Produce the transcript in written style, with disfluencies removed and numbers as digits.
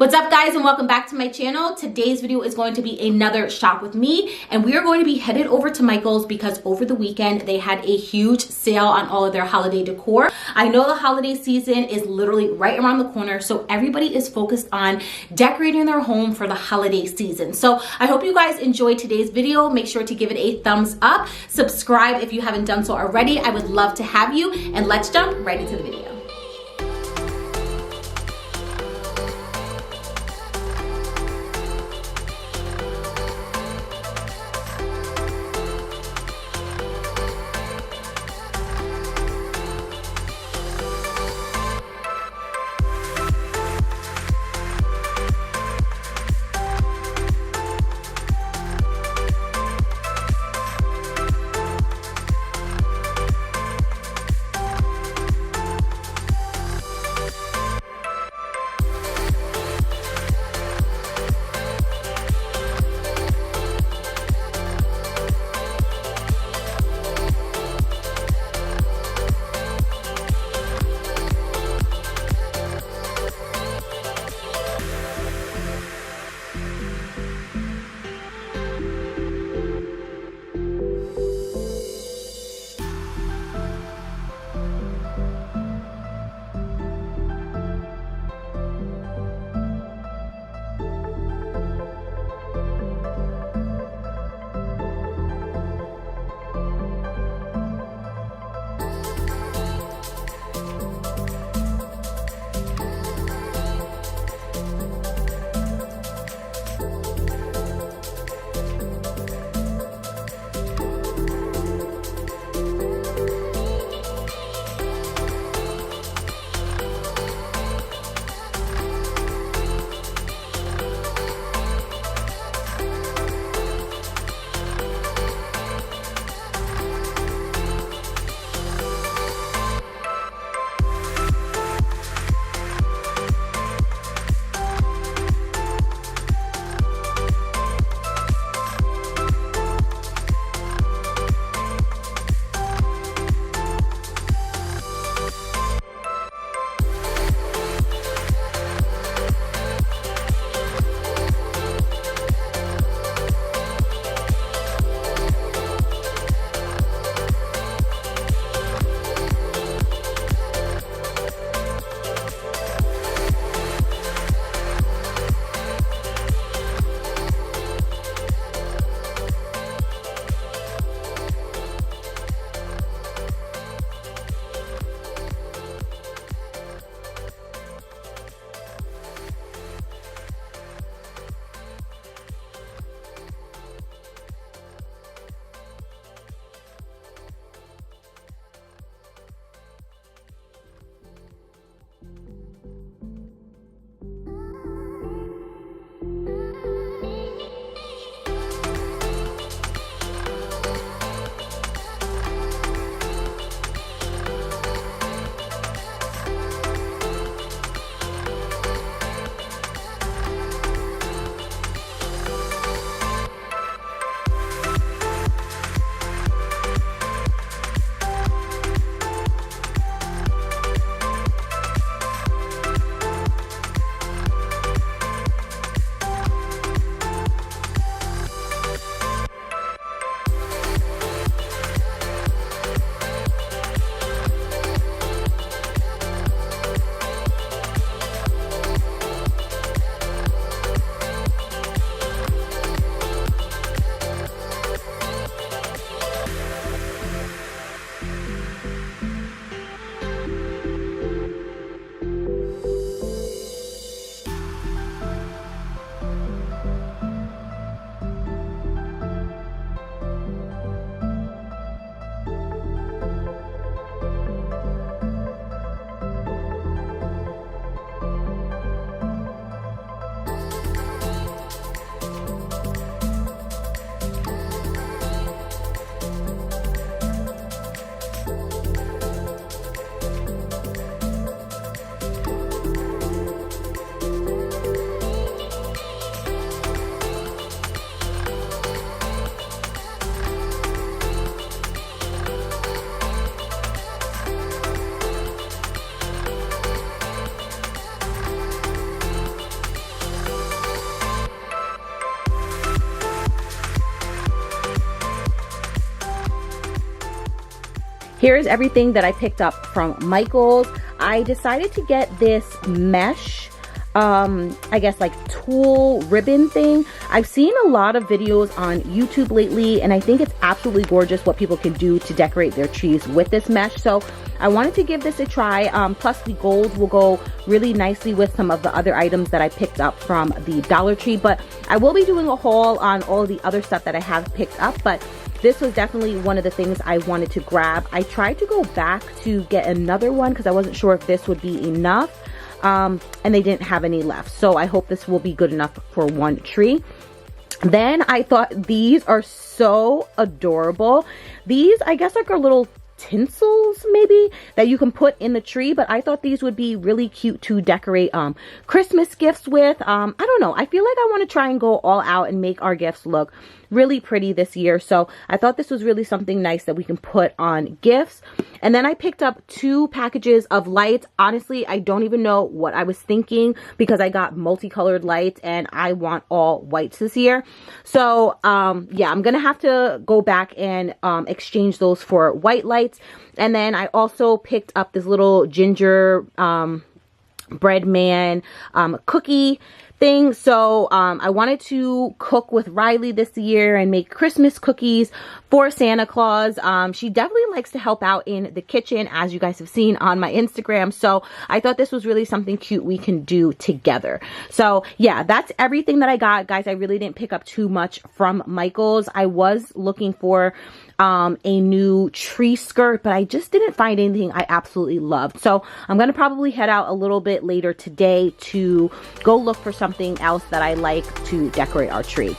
What's up guys, and welcome back to my channel. Today's video is going to be another shop with me, and we are going to be headed over to Michael's because over the weekend they had a huge sale on all of their holiday decor. I know the holiday season is literally right around the corner, so everybody is focused on decorating their home for the holiday season. So I hope you guys enjoyed today's video. Make sure to give it a thumbs up. Subscribe if you haven't done so already. I would love to have you, and let's jump right into the video. Here's everything that I picked up from Michael's. I decided to get this mesh, I guess like tulle ribbon thing. I've seen a lot of videos on YouTube lately, and I think it's absolutely gorgeous what people can do to decorate their trees with this mesh. So I wanted to give this a try. Plus the gold will go really nicely with some of the other items that I picked up from the Dollar Tree. But I will be doing a haul on all the other stuff that I have picked up. But this was definitely one of the things I wanted to grab. I tried to go back to get another one because I wasn't sure if this would be enough. And they didn't have any left. So I hope this will be good enough for one tree. Then I thought these are so adorable. These, I guess, like are little tinsels maybe that you can put in the tree, but I thought these would be really cute to decorate Christmas gifts with. I don't know, I feel like I want to try and go all out and make our gifts look really pretty this year. So I thought this was really something nice that we can put on gifts. And then I picked up 2 packages of lights. Honestly, I don't even know what I was thinking because I got multicolored lights and I want all whites this year. So yeah, I'm gonna have to go back and exchange those for white lights. And then I also picked up this little ginger bread man cookie thing. So I wanted to cook with Riley this year and make Christmas cookies for Santa Claus. She definitely likes to help out in the kitchen, as you guys have seen on my Instagram. So I thought this was really something cute we can do together. So yeah, that's everything that I got, guys. I really didn't pick up too much from Michael's. I was looking for a new tree skirt, but I just didn't find anything I absolutely loved. So I'm gonna probably head out a little bit later today to go look for something else that I like to decorate our tree.